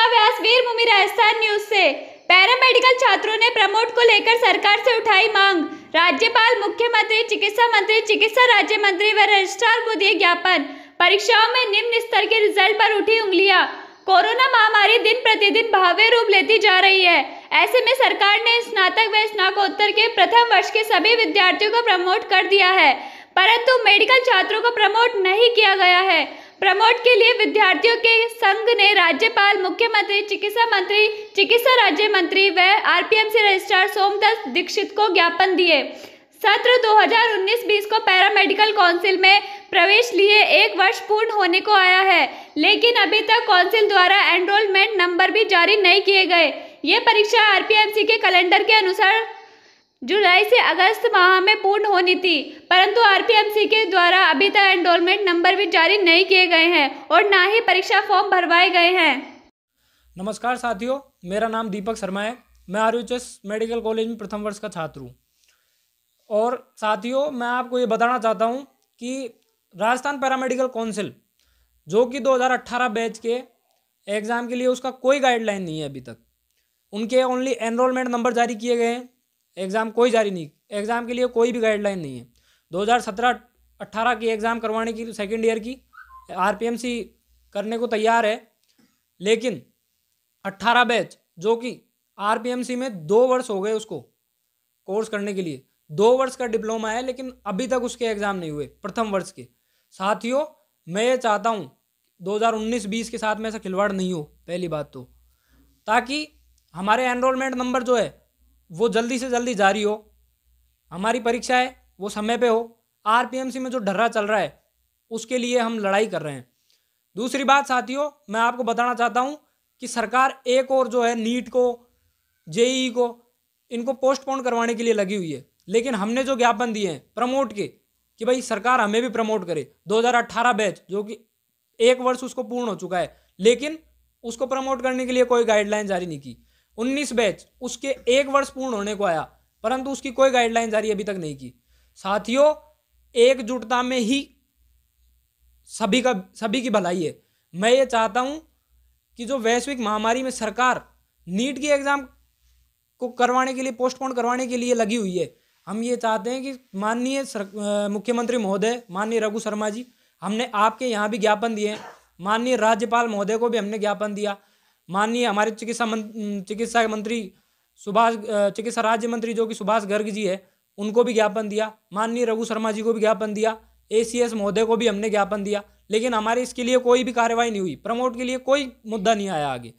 व्यास, वीरभूमि Rajasthan news से। Paramedical छात्रों ने प्रमोट को लेकर सरकार से उठाई मांग। राज्यपाल, मुख्यमंत्री, चिकित्सा मंत्री, चिकित्सा राज्य मंत्री व रजिस्ट्रार को दिए ज्ञापन। परीक्षाओं में निम्न स्तर के रिजल्ट पर उठी उंगलियां। कोरोना महामारी दिन प्रतिदिन भयावह रूप लेती जा रही है। ऐसे में सरकार ने स्नातक व स्नातकोत्तर के प्रथम वर्ष के सभी विद्यार्थियों को प्रमोट कर दिया है, परंतु मेडिकल छात्रों को प्रमोट नहीं किया गया है। प्रमोट के लिए विद्यार्थियों के संघ ने राज्यपाल, मुख्यमंत्री, चिकित्सा मंत्री, चिकित्सा राज्य मंत्री व आरपीएमसी रजिस्ट्रार सोमदत्त दीक्षित को ज्ञापन दिए। सत्र 2019-20 को पैरामेडिकल काउंसिल में प्रवेश लिए 1 वर्ष पूर्ण होने को आया है, लेकिन अभी तक काउंसिल द्वारा एनरोलमेंट नंबर भी जारी नहीं किए गए। ये परीक्षा आरपीएमसी के कैलेंडर के अनुसार जुलाई से अगस्त माह में पूर्ण होनी थी, परंतु आरपीएमसी के द्वारा अभी तक एनरोलमेंट नंबर भी जारी नहीं किए गए हैं और ना ही परीक्षा फॉर्म भरवाए गए हैं। नमस्कार साथियों, मेरा नाम दीपक शर्मा है। मैं आरयूएचएस मेडिकल कॉलेज में प्रथम वर्ष का छात्र हूँ। और साथियों, मैं आपको ये बताना चाहता हूँ कि राजस्थान पैरामेडिकल काउंसिल जो कि 2018 बैच के एग्ज़ाम के लिए उसका कोई गाइडलाइन नहीं है अभी तक। उनके ओनली एनरोलमेंट नंबर जारी किए गए हैं, एग्ज़ाम कोई जारी नहीं, एग्ज़ाम के लिए कोई भी गाइडलाइन नहीं है। 2017-18 की एग्ज़ाम करवाने की सेकेंड ईयर की आरपीएमसी करने को तैयार है, लेकिन 18 बैच जो कि आरपीएमसी में 2 वर्ष हो गए उसको कोर्स करने के लिए, 2 वर्ष का डिप्लोमा है, लेकिन अभी तक उसके एग्ज़ाम नहीं हुए प्रथम वर्ष के। साथियों, मैं ये चाहता हूँ 2019-20 के साथ में ऐसा खिलवाड़ नहीं हो, पहली बात तो, ताकि हमारे एनरोलमेंट नंबर जो है वो जल्दी से जल्दी जारी हो, हमारी परीक्षा है वो समय पे हो। आरपीएमसी में जो ढर्रा चल रहा है उसके लिए हम लड़ाई कर रहे हैं। दूसरी बात साथियों, मैं आपको बताना चाहता हूँ कि सरकार एक और जो है नीट को, जेईई को, इनको पोस्टपोन करवाने के लिए लगी हुई है, लेकिन हमने जो ज्ञापन दिए हैं प्रमोट के कि भाई सरकार हमें भी प्रमोट करे। 2018 बैच जो कि 1 वर्ष उसको पूर्ण हो चुका है, लेकिन उसको प्रमोट करने के लिए कोई गाइडलाइन जारी नहीं की। 19 बैच उसके 1 वर्ष पूर्ण होने को आया, परंतु उसकी कोई गाइडलाइन जारी अभी तक नहीं की। साथियों, एकजुटता में ही सभी की भलाई है। मैं ये चाहता हूं कि जो वैश्विक महामारी में सरकार नीट की एग्जाम को करवाने के लिए, पोस्टपोन करवाने के लिए लगी हुई है, हम ये चाहते हैं कि माननीय मुख्यमंत्री महोदय, माननीय रघु शर्मा जी, हमने आपके यहाँ भी ज्ञापन दिए हैं, माननीय राज्यपाल महोदय को भी हमने ज्ञापन दिया, माननीय हमारे चिकित्सा मंत्री चिकित्सा राज्य मंत्री जो कि सुभाष गर्ग जी है उनको भी ज्ञापन दिया, माननीय रघु शर्मा जी को भी ज्ञापन दिया, एसीएस महोदय को भी हमने ज्ञापन दिया, लेकिन हमारे इसके लिए कोई भी कार्रवाई नहीं हुई, प्रमोट के लिए कोई मुद्दा नहीं आया आगे।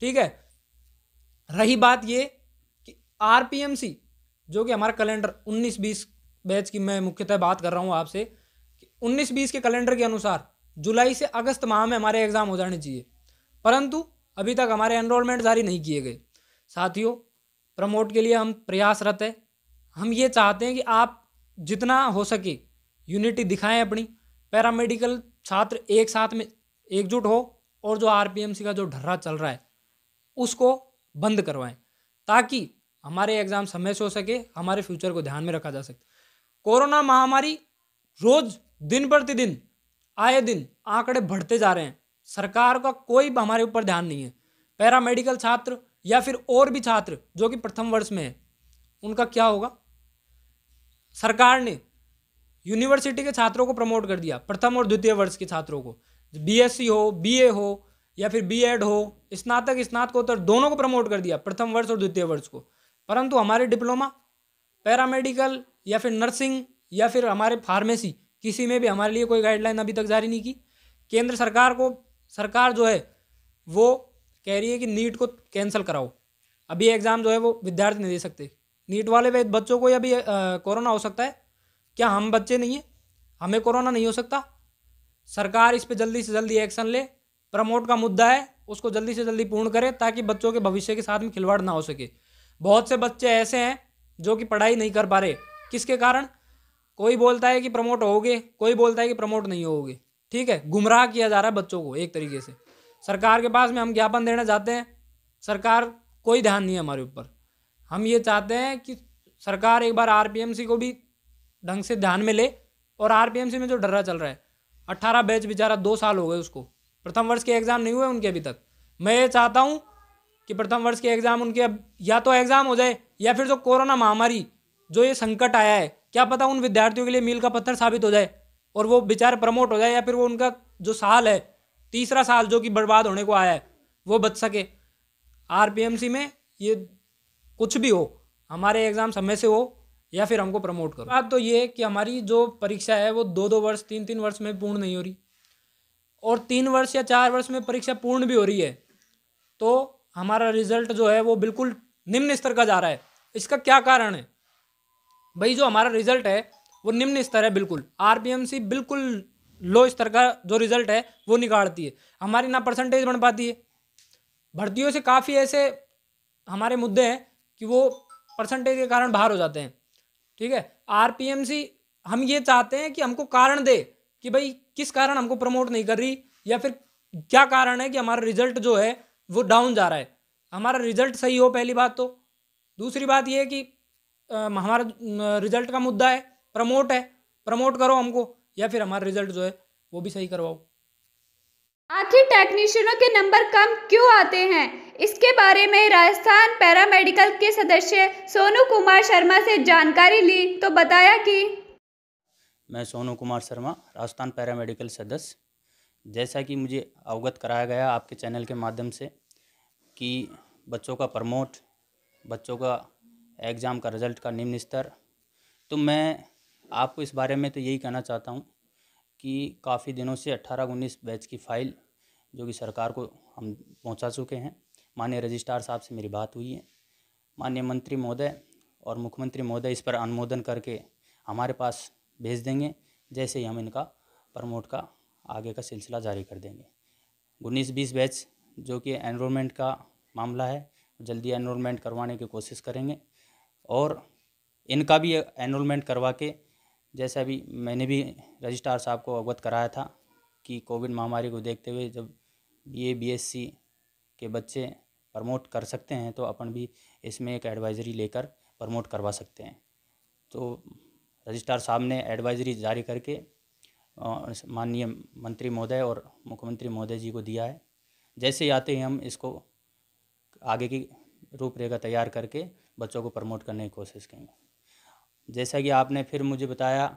ठीक है, रही बात ये कि आरपीएमसी जो कि हमारा कैलेंडर 19-20 बैच की मैं मुख्यतः बात कर रहा हूँ आपसे, 19-20 के कैलेंडर के अनुसार जुलाई से अगस्त माह में हमारे एग्जाम हो जाने चाहिए, परंतु अभी तक हमारे एनरोलमेंट जारी नहीं किए गए। साथियों, प्रमोट के लिए हम प्रयासरत है। हम ये चाहते हैं कि आप जितना हो सके यूनिटी दिखाएं अपनी, पैरामेडिकल छात्र एक साथ में एकजुट हो और जो आरपीएमसी का जो ढर्रा चल रहा है उसको बंद करवाएं, ताकि हमारे एग्ज़ाम समय से हो सके, हमारे फ्यूचर को ध्यान में रखा जा सके। कोरोना महामारी रोज दिन प्रतिदिन आए दिन आंकड़े बढ़ते जा रहे हैं, सरकार का कोई हमारे ऊपर ध्यान नहीं है। पैरामेडिकल छात्र या फिर और भी छात्र जो कि प्रथम वर्ष में है, उनका क्या होगा? सरकार ने यूनिवर्सिटी के छात्रों को प्रमोट कर दिया, प्रथम और द्वितीय वर्ष के छात्रों को, बीएससी हो, बीए हो या फिर बीएड हो, स्नातक स्नातकोत्तर दोनों को प्रमोट कर दिया, प्रथम वर्ष और द्वितीय वर्ष को। परंतु हमारे डिप्लोमा, पैरामेडिकल या फिर नर्सिंग या फिर हमारे फार्मेसी, किसी में भी हमारे लिए कोई गाइडलाइन अभी तक जारी नहीं की। केंद्र सरकार जो है वो कह रही है कि नीट को कैंसिल कराओ, अभी एग्ज़ाम जो है वो विद्यार्थी नहीं दे सकते। नीट वाले बच्चों को अभी कोरोना हो सकता है, क्या हम बच्चे नहीं हैं? हमें कोरोना नहीं हो सकता? सरकार इस पे जल्दी से जल्दी एक्शन ले, प्रमोट का मुद्दा है उसको जल्दी से जल्दी पूर्ण करे, ताकि बच्चों के भविष्य के साथ में खिलवाड़ ना हो सके। बहुत से बच्चे ऐसे हैं जो कि पढ़ाई नहीं कर पा रहे, किसके कारण? कोई बोलता है कि प्रमोट होगे, कोई बोलता है कि प्रमोट नहीं होगे। ठीक है, गुमराह किया जा रहा है बच्चों को एक तरीके से। सरकार के पास में हम ज्ञापन देना चाहते हैं, सरकार कोई ध्यान नहीं है हमारे ऊपर। हम ये चाहते हैं कि सरकार एक बार आरपीएमसी को भी ढंग से ध्यान में ले, और आरपीएमसी में जो डर्रा चल रहा है, 18 बैच बेचारा 2 साल हो गए उसको, प्रथम वर्ष के एग्ज़ाम नहीं हुए उनके अभी तक। मैं ये चाहता हूँ कि प्रथम वर्ष के एग्ज़ाम उनके अब या तो एग्ज़ाम हो जाए, या फिर जो कोरोना महामारी जो ये संकट आया है, क्या पता उन विद्यार्थियों के लिए मील का पत्थर साबित हो जाए और वो बेचारे प्रमोट हो जाए, या फिर वो उनका जो साल है, तीसरा साल जो कि बर्बाद होने को आया है, वो बच सके। आरपीएमसी में ये कुछ भी हो, हमारे एग्ज़ाम समय से हो या फिर हमको प्रमोट करो। बात तो ये है कि हमारी जो परीक्षा है वो 2-2 वर्ष 3-3 वर्ष में पूर्ण नहीं हो रही, और 3 वर्ष या 4 वर्ष में परीक्षा पूर्ण भी हो रही है, तो हमारा रिजल्ट जो है वो बिल्कुल निम्न स्तर का जा रहा है। इसका क्या कारण है भाई? जो हमारा रिजल्ट है वो निम्न स्तर है बिल्कुल। आरपीएमसी बिल्कुल लो स्तर का जो रिजल्ट है वो निकालती है। हमारी ना परसेंटेज बन पाती है। भर्तियों से काफ़ी ऐसे हमारे मुद्दे हैं कि वो परसेंटेज के कारण बाहर हो जाते हैं। ठीक है, आरपीएमसी हम ये चाहते हैं कि हमको कारण दे कि भाई किस कारण हमको प्रमोट नहीं कर रही, या फिर क्या कारण है कि हमारा रिजल्ट जो है वो डाउन जा रहा है। हमारा रिजल्ट सही हो, पहली बात तो। दूसरी बात ये है कि हमारा रिजल्ट का मुद्दा है, प्रमोट है, प्रमोट करो हमको, या फिर हमारा रिजल्ट जो है वो भी सही करवाओ। आखिर टेक्नीशियनों के नंबर कम क्यों आते हैं? इसके बारे में राजस्थान पैरामेडिकल के सदस्य सोनू कुमार शर्मा से जानकारी ली तो बताया कि मैं सोनू कुमार शर्मा, राजस्थान पैरामेडिकल सदस्य। जैसा कि मुझे अवगत कराया गया आपके चैनल के माध्यम से कि बच्चों का प्रमोट, बच्चों का एग्ज़ाम का रिज़ल्ट का निम्न स्तर, तो मैं आपको इस बारे में तो यही कहना चाहता हूँ कि काफ़ी दिनों से 18-19 बैच की फ़ाइल जो कि सरकार को हम पहुँचा चुके हैं। माननीय रजिस्ट्रार साहब से मेरी बात हुई है। माननीय मंत्री महोदय और मुख्यमंत्री महोदय इस पर अनुमोदन करके हमारे पास भेज देंगे। जैसे ही हम इनका प्रमोट का आगे का सिलसिला जारी कर देंगे। 19-20 बैच जो कि एनरोलमेंट का मामला है, जल्दी एनरोलमेंट करवाने की कोशिश करेंगे, और इनका भी एनरोलमेंट करवा के, जैसा भी मैंने भी रजिस्ट्रार साहब को अवगत कराया था कि कोविड महामारी को देखते हुए जब BA BSc के बच्चे प्रमोट कर सकते हैं तो अपन भी इसमें एक एडवाइज़री लेकर प्रमोट करवा सकते हैं। तो रजिस्ट्रार साहब ने एडवाइज़री जारी करके माननीय मंत्री महोदय और मुख्यमंत्री महोदय जी को दिया है। जैसे ही आते ही हम इसको आगे की रूपरेखा तैयार करके बच्चों को प्रमोट करने की कोशिश करेंगे। जैसा कि आपने फिर मुझे बताया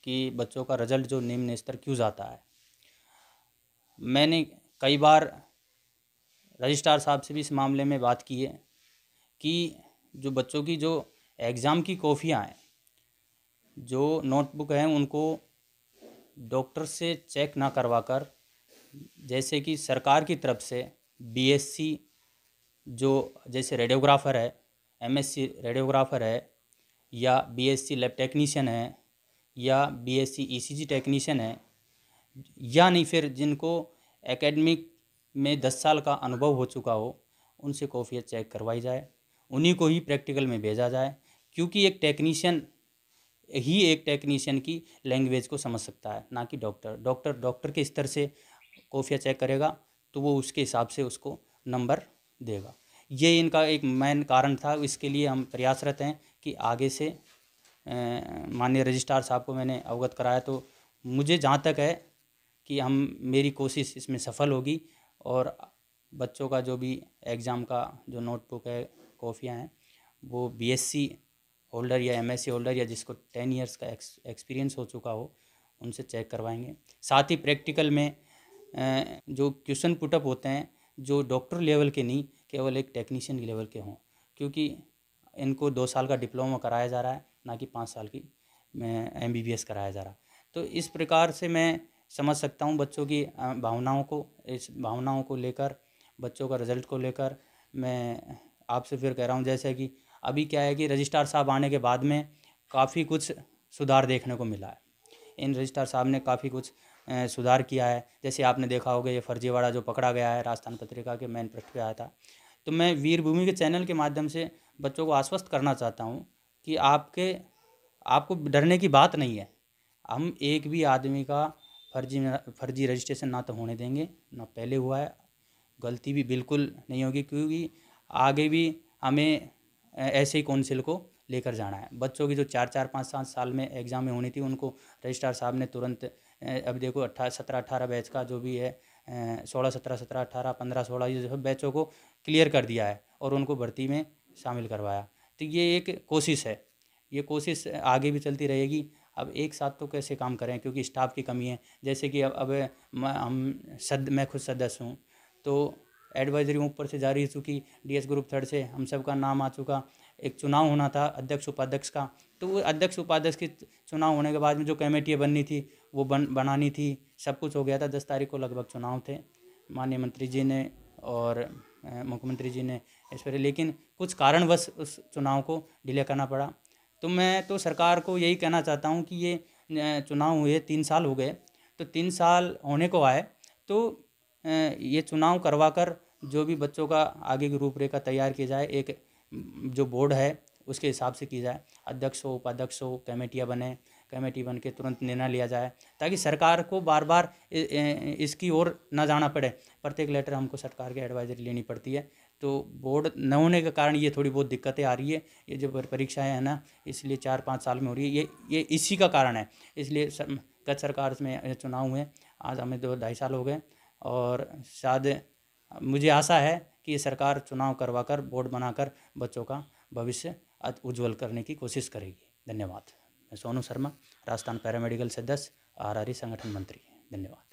कि बच्चों का रिजल्ट जो निम्न स्तर क्यों जाता है, मैंने कई बार रजिस्ट्रार साहब से भी इस मामले में बात की है कि जो बच्चों की जो एग्ज़ाम की कॉपियाँ हैं, जो नोटबुक हैं, उनको डॉक्टर से चेक ना करवाकर, जैसे कि सरकार की तरफ से BSc जो जैसे रेडियोग्राफर है, MSc रेडियोग्राफर है, या BSc लैब टेक्नीशियन है, या BSc ECG टेक्नीशियन है, या नहीं फिर जिनको एकेडमिक में 10 साल का अनुभव हो चुका हो, उनसे कॉपियाँ चेक करवाई जाए, उन्हीं को ही प्रैक्टिकल में भेजा जाए। क्योंकि एक टेक्नीशियन की लैंग्वेज को समझ सकता है, ना कि डॉक्टर के स्तर से कॉपियाँ चेक करेगा तो वो उसके हिसाब से उसको नंबर देगा। ये इनका एक मेन कारण था। इसके लिए हम प्रयासरत हैं कि आगे से माननीय रजिस्ट्रार साहब को मैंने अवगत कराया, तो मुझे जहाँ तक है कि मेरी कोशिश इसमें सफल होगी, और बच्चों का जो भी एग्ज़ाम का जो नोटबुक है, कॉपियाँ हैं, वो BSc होल्डर या MSc होल्डर या जिसको 10 इयर्स का एक्सपीरियंस हो चुका हो, उनसे चेक करवाएंगे। साथ ही प्रैक्टिकल में जो क्वेश्चन पुटअप होते हैं, जो डॉक्टर लेवल के नहीं, केवल एक टेक्नीशियन के लेवल के हों, क्योंकि इनको 2 साल का डिप्लोमा कराया जा रहा है, ना कि 5 साल की MBBS कराया जा रहा है। तो इस प्रकार से मैं समझ सकता हूँ बच्चों की भावनाओं को। इस भावनाओं को लेकर, बच्चों का रिज़ल्ट को लेकर मैं आपसे फिर कह रहा हूँ, जैसे कि अभी क्या है कि रजिस्ट्रार साहब आने के बाद में काफ़ी कुछ सुधार देखने को मिला है। इन रजिस्ट्रार साहब ने काफ़ी कुछ सुधार किया है। जैसे आपने देखा होगा ये फर्जीवाड़ा जो पकड़ा गया है, राजस्थान पत्रिका के मेन पृष्ठ पे आया था। तो मैं वीरभूमि के चैनल के माध्यम से बच्चों को आश्वस्त करना चाहता हूँ कि आपको डरने की बात नहीं है। हम एक भी आदमी का फर्जी रजिस्ट्रेशन ना तो होने देंगे, ना पहले हुआ है, गलती भी बिल्कुल नहीं होगी, क्योंकि आगे भी हमें ऐसे ही काउंसिल को लेकर जाना है। बच्चों की जो 4-4, 5-5 साल में एग्ज़ाम में होनी थी, उनको रजिस्ट्रार साहब ने तुरंत, अब देखो 17-18 बैच का जो भी है 16, 17, 17, 18, 15, 16 ये जो बैचों को क्लियर कर दिया है और उनको भर्ती में शामिल करवाया। तो ये एक कोशिश है, ये कोशिश आगे भी चलती रहेगी। अब एक साथ तो कैसे काम करें, क्योंकि स्टाफ की कमी है। जैसे कि अब मैं खुद सदस्य हूँ, तो एडवाइजरी ऊपर से जारी हो चुकी, डीएस ग्रुप 3 से हम सब का नाम आ चुका। एक चुनाव होना था अध्यक्ष उपाध्यक्ष का, तो वो अध्यक्ष उपाध्यक्ष के चुनाव होने के बाद में जो कमेटियाँ बननी थी वो बनानी थी, सब कुछ हो गया था। 10 तारीख को लगभग चुनाव थे, माननीय मंत्री जी ने और मुख्यमंत्री जी ने इस पर, लेकिन कुछ कारणवश उस चुनाव को डिले करना पड़ा। तो मैं तो सरकार को यही कहना चाहता हूँ कि ये चुनाव हुए 3 साल हो गए, तो 3 साल होने को आए तो ये चुनाव करवा कर जो भी बच्चों का आगे की रूपरेखा तैयार की जाए, एक जो बोर्ड है उसके हिसाब से की जाए। अध्यक्ष हो, उपाध्यक्ष हो, कमेटियाँ बने, कमेटी बन के तुरंत निर्णय लिया जाए, ताकि सरकार को बार बार इसकी ओर ना जाना पड़े। प्रत्येक लेटर हमको सरकार की एडवाइजरी लेनी पड़ती है, तो बोर्ड न होने के कारण ये थोड़ी बहुत दिक्कतें आ रही है। ये जो परीक्षाएँ हैं ना, इसलिए 4-5 साल में हो रही है, ये इसी का कारण है। इसलिए गत सरकार में चुनाव हुए, आज हमें 2-2.5 साल हो गए, और शायद मुझे आशा है कि ये सरकार चुनाव करवा कर, बोर्ड बनाकर बच्चों का भविष्य उज्जवल करने की कोशिश करेगी। धन्यवाद। मैं सोनू शर्मा, राजस्थान पैरामेडिकल सदस्य, RRE संगठन मंत्री। धन्यवाद।